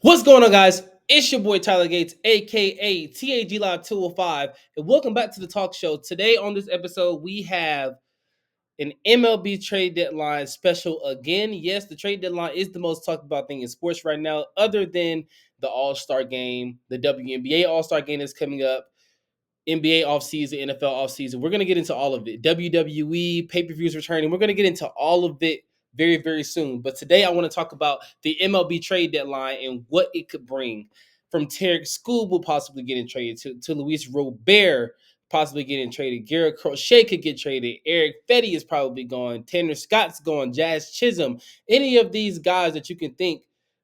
What's going on, guys? It's your boy Tyler Gates, aka TAG Live 205, and welcome back to the talk show. Today on this episode, we have an MLB trade deadline special again. Yes, the trade deadline is the most talked about thing in sports right now, other than the All-Star game, the WNBA All-Star game that's coming up, NBA offseason, NFL offseason. We're going to get into all of it. WWE, pay-per-views returning. We're going to get into all of it very, very soon. But today I want to talk about the MLB trade deadline and what it could bring. From Tarek Skubal possibly getting traded to Luis Robert possibly getting traded. Garrett Crochet could get traded. Eric Fetty is probably gone. Tanner Scott's gone. Jazz Chisholm. Any of these guys that you can think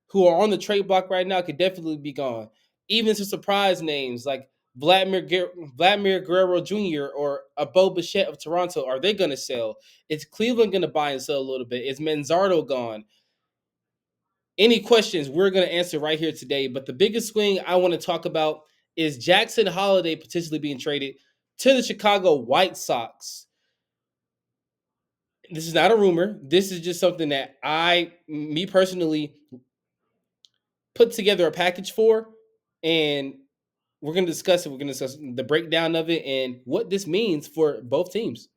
who are on the trade block right now could definitely be gone. Even some surprise names like Vladimir Guerrero Jr. or Abo Bichette of Toronto, are they going to sell? Is Cleveland going to buy and sell a little bit? Is Manzardo gone? Any questions we're going to answer right here today. But the biggest swing I want to talk about is Jackson Holliday potentially being traded to the Chicago White Sox. This is not a rumor. This is just something that me personally, put together a package for, and we're going to discuss it. We're going to discuss the breakdown of it and what this means for both teams.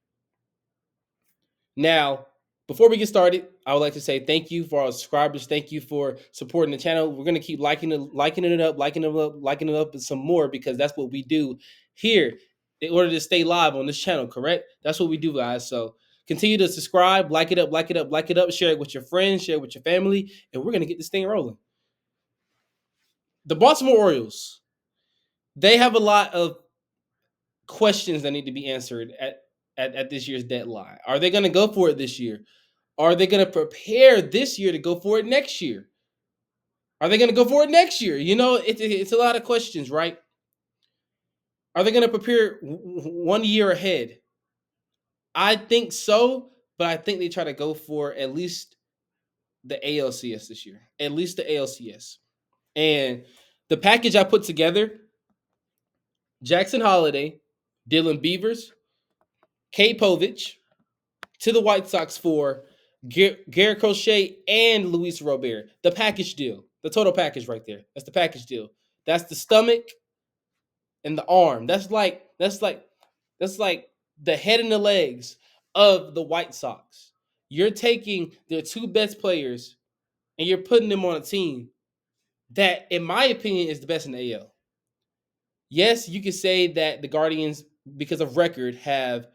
Now, before we get started, I would like to say thank you for our subscribers. Thank you for supporting the channel. We're going to keep liking it up, and some more, because that's what we do here in order to stay live on this channel, correct? That's what we do, guys. So continue to subscribe, like it up, share it with your friends, share it with your family, and we're going to get this thing rolling. The Baltimore Orioles, they have a lot of questions that need to be answered at this year's deadline. Are they going to go for it this year? Are they going to prepare this year to go for it next year? Are they going to go for it next year? You know, it's a lot of questions, right? Are they going to prepare 1 year ahead? I think so, but I think they try to go for at least the ALCS this year. At least the ALCS. And the package I put together, Jackson Holliday, Dylan Beavers, Kay Povich, to the White Sox for Garrett Crochet and Luis Robert. The package deal. The total package right there. That's the package deal. That's the stomach and the arm. That's like the head and the legs of the White Sox. You're taking their two best players and you're putting them on a team that, in my opinion, is the best in the AL. Yes, you could say that the Guardians, because of record, have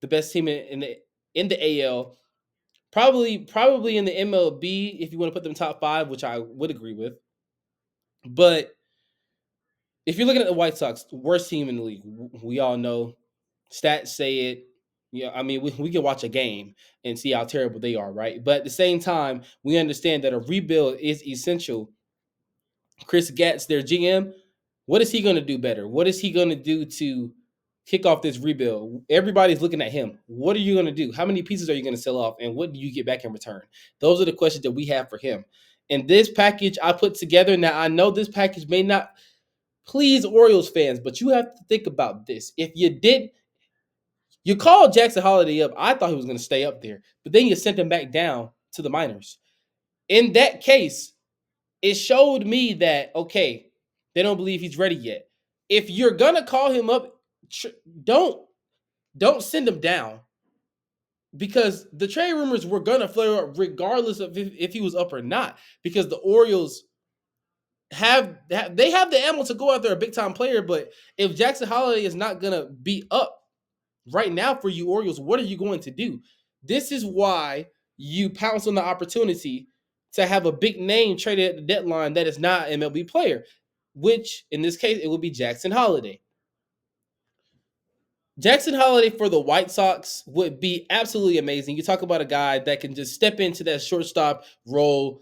the best team in the AL. Probably in the MLB, if you want to put them top five, which I would agree with. But if you're looking at the White Sox, worst team in the league, we all know. Stats say it. Yeah, I mean, we can watch a game and see how terrible they are, right? But at the same time, we understand that a rebuild is essential. Chris Getz, their GM, what is he going to do better? What is he going to do to kick off this rebuild? Everybody's looking at him. What are you going to do? How many pieces are you going to sell off? And what do you get back in return? Those are the questions that we have for him. And this package I put together, now I know this package may not please Orioles fans, but you have to think about this. If you called Jackson Holliday up, I thought he was going to stay up there, but then you sent him back down to the minors. In that case, it showed me that, okay, they don't believe he's ready yet. If you're gonna call him up, don't send him down, because the trade rumors were gonna flare up regardless of if he was up or not. Because the Orioles have the ammo to go after a big time player, but if Jackson Holliday is not gonna be up right now for you Orioles, what are you going to do? This is why you pounce on the opportunity to have a big name traded at the deadline that is not an MLB player, which in this case, it will be Jackson Holliday. Jackson Holliday for the White Sox would be absolutely amazing. You talk about a guy that can just step into that shortstop role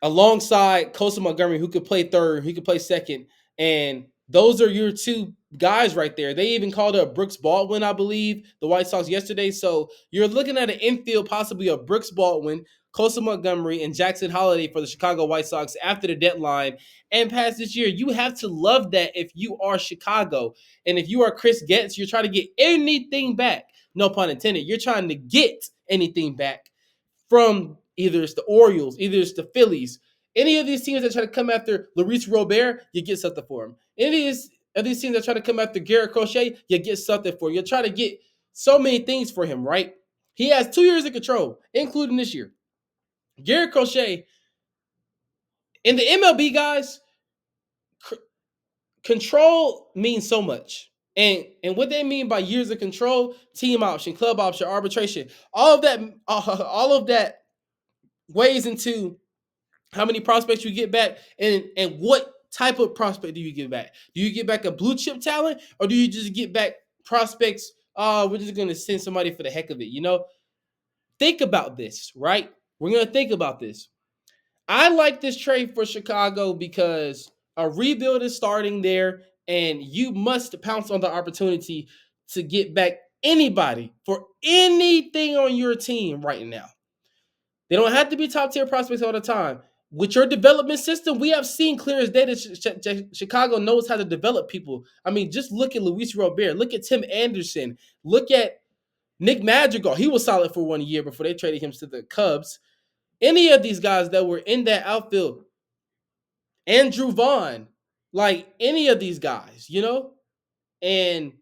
alongside Colson Montgomery, who could play third, who could play second. And those are your two guys right there. They even called up Brooks Baldwin, I believe, the White Sox yesterday. So you're looking at an infield possibly of Brooks Baldwin, Colson Montgomery, and Jackson Holliday for the Chicago White Sox after the deadline and past this year. You have to love that if you are Chicago. And if you are Chris Getz, you're trying to get anything back. No pun intended. You're trying to get anything back from either it's the Orioles, either it's the Phillies. Any of these teams that try to come after Luis Robert, you get something for him. Any of these teams that try to come after Garrett Crochet, you get something for him. You try to get so many things for him, right? He has 2 years of control, including this year. Garrett Crochet, in the MLB, guys, control means so much. And what they mean by years of control, team option, club option, arbitration, all of that weighs into how many prospects you get back and what type of prospect do you get back? Do you get back a blue chip talent or do you just get back prospects? We're just gonna send somebody for the heck of it, you know? Think about this, right? We're gonna think about this. I like this trade for Chicago because a rebuild is starting there, and you must pounce on the opportunity to get back anybody for anything on your team right now. They don't have to be top tier prospects all the time. With your development system, we have seen clear as day that Chicago knows how to develop people. I mean, just look at Luis Robert, look at Tim Anderson, look at Nick Madrigal. He was solid for 1 year before they traded him to the Cubs. Any of these guys that were in that outfield, Andrew Vaughn, like any of these guys, you know? And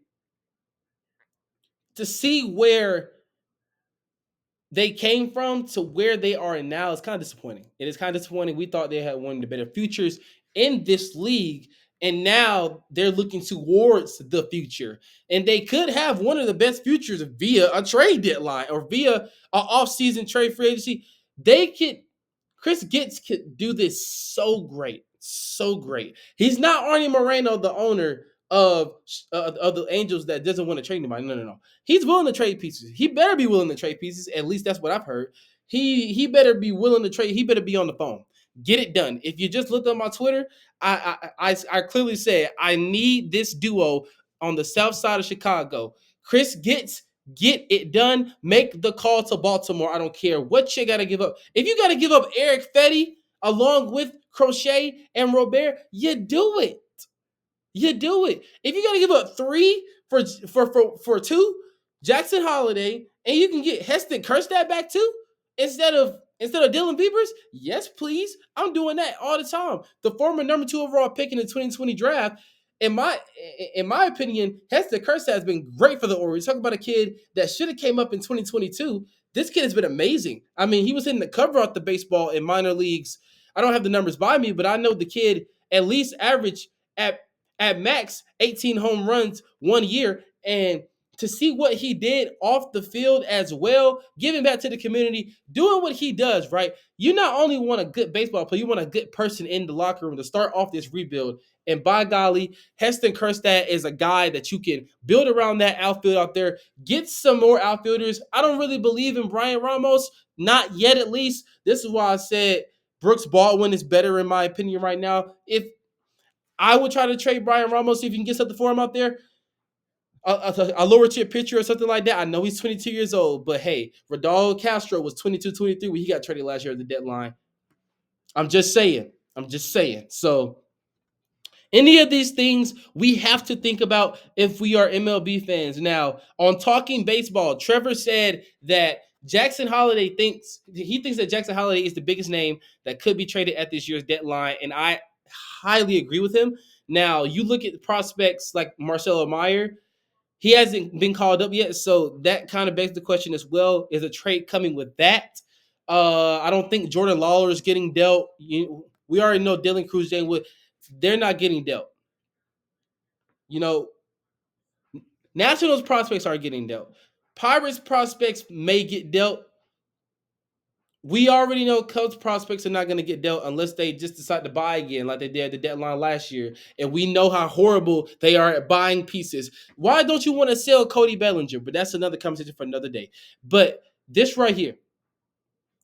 to see where they came from to where they are now is kind of disappointing. It is kind of disappointing. We thought they had one of the better futures in this league, and now they're looking towards the future. And they could have one of the best futures via a trade deadline or via an off-season trade free agency. They could Chris Getz could do this so great, so great. He's not Arnie Moreno, the owner of the Angels that doesn't want to trade anybody. No, no, no. He's willing to trade pieces. He better be willing to trade pieces. At least that's what I've heard. He better be willing to trade. He better be on the phone. Get it done. If you just looked on my Twitter, I clearly said I need this duo on the south side of Chicago. Chris Getz, get it done. Make the call to Baltimore. I don't care what you got to give up. If you got to give up Eric Fetty along with Crochet and Robert, you do it. You do it. If you got to give up three for two, Jackson Holliday, and you can get Heston Kjerstad back too, instead of Dylan Beavers, yes, please. I'm doing that all the time. The former number 2 overall pick in the 2020 draft, in my opinion, Heston Kjerstad has been great for the Orioles. Talk about a kid that should have came up in 2022. This kid has been amazing. I mean, he was hitting the cover off the baseball in minor leagues. I don't have the numbers by me, but I know the kid at least average at max 18 home runs 1 year. And to see what he did off the field as well, giving back to the community, doing what he does, right? You not only want a good baseball player, you want a good person in the locker room to start off this rebuild. And by golly, Heston Kjerstad is a guy that you can build around that outfield out there. Get some more outfielders. I don't really believe in Brian Ramos, not yet at least. This is why I said Brooks Baldwin is better in my opinion right now. If I would try to trade Brian Ramos, see if you can get something for him out there. A lower tier pitcher or something like that. I know he's 22 years old, but hey, Rodolfo Castro was 22, 23 when he got traded last year at the deadline. I'm just saying. So any of these things we have to think about if we are MLB fans. Now, on Talking Baseball, Trevor said that Jackson Holliday thinks that Jackson Holliday is the biggest name that could be traded at this year's deadline, and I highly agree with him. Now, you look at the prospects like Marcelo Meyer, he hasn't been called up yet, so that kind of begs the question as well: is a trade coming with that? I don't think Jordan Lawler is getting dealt. We already know Dylan Cruz, Jane Wood, they're not getting dealt. You know, Nationals prospects are getting dealt. Pirates prospects may get dealt. We already know Cubs prospects are not going to get dealt unless they just decide to buy again like they did at the deadline last year. And we know how horrible they are at buying pieces. Why don't you want to sell Cody Bellinger? But that's another conversation for another day. But this right here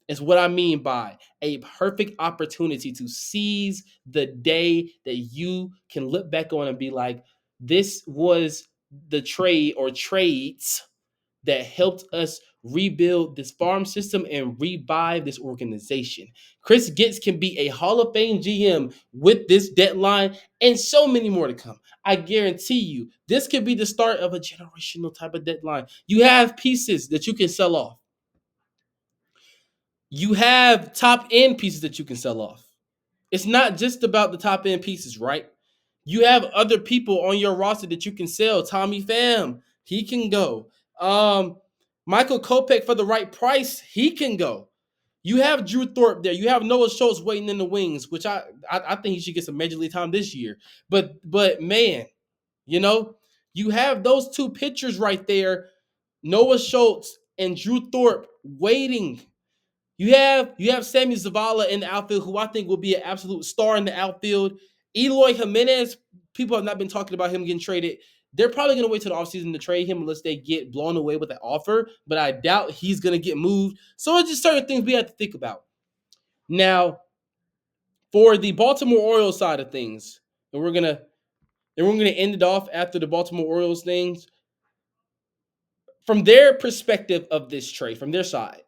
is what I mean by a perfect opportunity to seize the day that you can look back on and be like, this was the trade or trades that helped us rebuild this farm system and revive this organization. Chris Getz can be a Hall of Fame GM with this deadline and so many more to come. I guarantee you, this could be the start of a generational type of deadline. You have pieces that you can sell off. You have top end pieces that you can sell off. It's not just about the top end pieces, right? You have other people on your roster that you can sell. Tommy Pham, he can go. Michael Kopech for the right price, he can go. You have Drew Thorpe there. You have Noah Schultz waiting in the wings, which I think he should get some major league time this year. But man, you know, you have those two pitchers right there, Noah Schultz and Drew Thorpe waiting. You have Sammy Zavala in the outfield, who I think will be an absolute star in the outfield. Eloy Jimenez, people have not been talking about him getting traded. They're probably going to wait till the offseason to trade him unless they get blown away with an offer, but I doubt he's going to get moved. So it's just certain things we have to think about. Now, for the Baltimore Orioles side of things, and we're gonna end it off after the Baltimore Orioles things. From their perspective of this trade, from their side,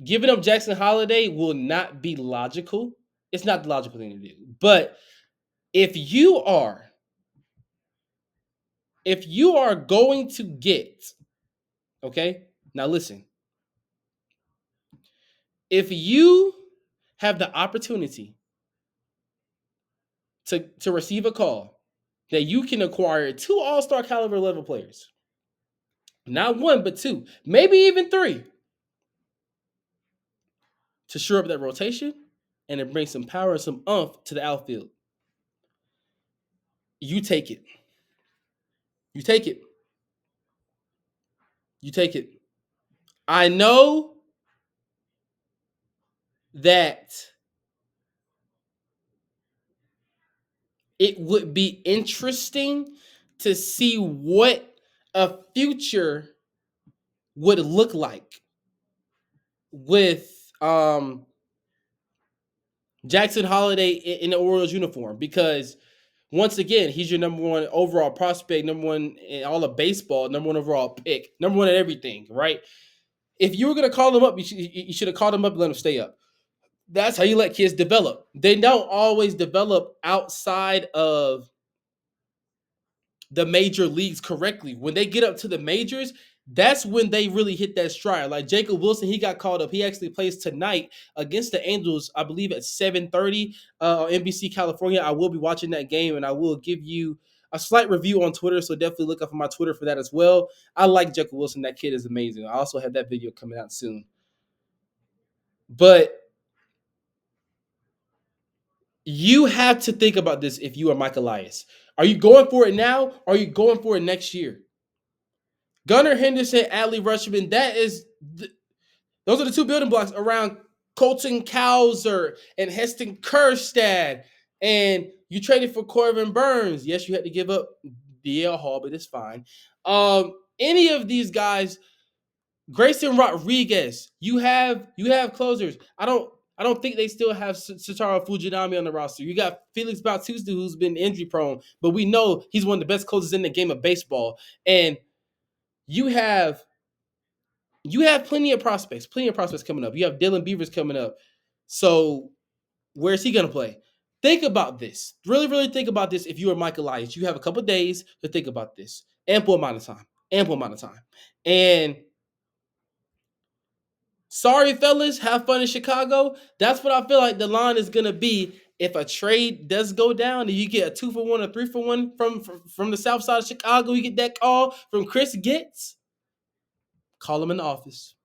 giving up Jackson Holliday will not be logical. It's not the logical thing to do. But if you are going to get, okay, now listen, if you have the opportunity to receive a call that you can acquire two all-star caliber level players, not one, but two, maybe even three, to shore up that rotation and to bring some power and some oomph to the outfield, you take it. You take it. You take it. I know that it would be interesting to see what a future would look like with Jackson Holliday in the Orioles uniform, because once again, he's your number one overall prospect, number one in all of baseball, number one overall pick, number one at everything, right? If you were going to call him up, you should have called him up and let him stay up. That's how you let kids develop. They don't always develop outside of the major leagues correctly. When they get up to the majors, that's when they really hit that stride. Like Jacob Wilson, he got called up. He actually plays tonight against the Angels, I believe at 7:30 on NBC California. I will be watching that game, and I will give you a slight review on Twitter, so definitely look up on my Twitter for that as well. I like Jacob Wilson. That kid is amazing. I also have that video coming out soon. But you have to think about this if you are Mike Elias. Are you going for it now, or are you going for it next year? Gunnar Henderson, Adley Rutschman, those are the two building blocks around Colton Cowser and Heston Kjerstad. And you traded for Corbin Burns. Yes, you had to give up DL Hall, but it's fine. Any of these guys, Grayson Rodriguez, you have closers. I don't think they still have Satoru Fujinami on the roster. You got Felix Bautista, who's been injury prone, but we know he's one of the best closers in the game of baseball. And you have plenty of prospects coming up. You have Dylan Beavers coming up. So where's he going to play? Think about this. Really, really think about this. If you are Mike Elias, you have a couple days to think about this. Ample amount of time. And sorry, fellas, have fun in Chicago. That's what I feel like the line is going to be. If a trade does go down and you get a 2-for-1 or 3-for-1 from the south side of Chicago, you get that call from Chris Getz, call him in the office.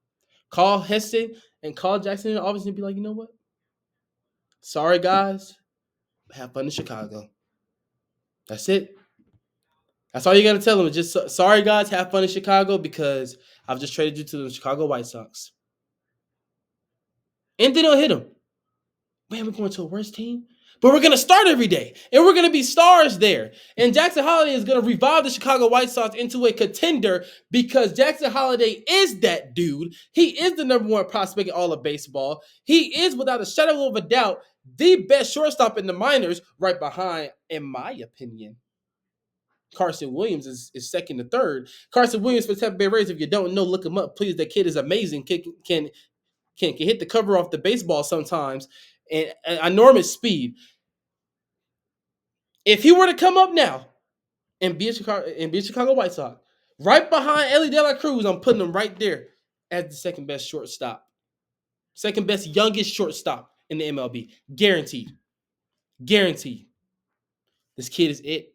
Call Heston and call Jackson in the office and be like, you know what? Sorry, guys. Have fun in Chicago. That's it. That's all you got to tell them. Just sorry, guys. Have fun in Chicago because I've just traded you to the Chicago White Sox. And they don't hit them. Man, we're going to a worse team. But we're going to start every day. And we're going to be stars there. And Jackson Holliday is going to revive the Chicago White Sox into a contender because Jackson Holliday is that dude. He is the number one prospect in all of baseball. He is, without a shadow of a doubt, the best shortstop in the minors, right behind, in my opinion, Carson Williams is second to third. Carson Williams for Tampa Bay Rays, if you don't know, look him up. Please, that kid is amazing. Can hit the cover off the baseball sometimes. And enormous speed. If he were to come up now and be a Chicago White Sox, right behind Ellie De La Cruz, I'm putting him right there as the second best shortstop, second best youngest shortstop in the MLB, guaranteed. Guaranteed. This kid is it.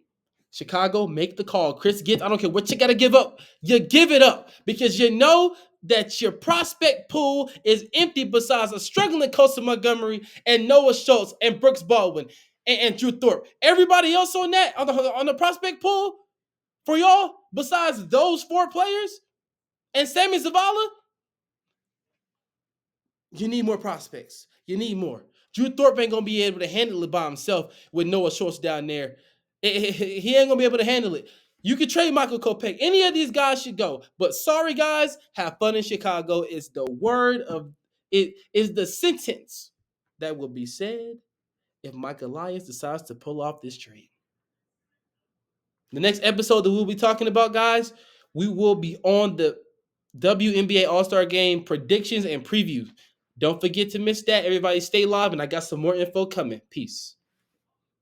Chicago, make the call. Chris Gibbs, I don't care what you got to give up. You give it up because you know that your prospect pool is empty besides a struggling Colson Montgomery and Noah Schultz and Brooks Baldwin and Drew Thorpe. Everybody else on that, on the prospect pool for y'all, besides those 4 players and Sammy Zavala, you need more prospects. You need more. Drew Thorpe ain't going to be able to handle it by himself with Noah Schultz down there. He ain't going to be able to handle it. You could trade Michael Kopech. Any of these guys should go. But sorry, guys, have fun in Chicago is the word of it, is the sentence that will be said if Mike Elias decides to pull off this trade. The next episode that we'll be talking about, guys, we will be on the WNBA All-Star Game predictions and previews. Don't forget to miss that. Everybody stay live, and I got some more info coming. Peace.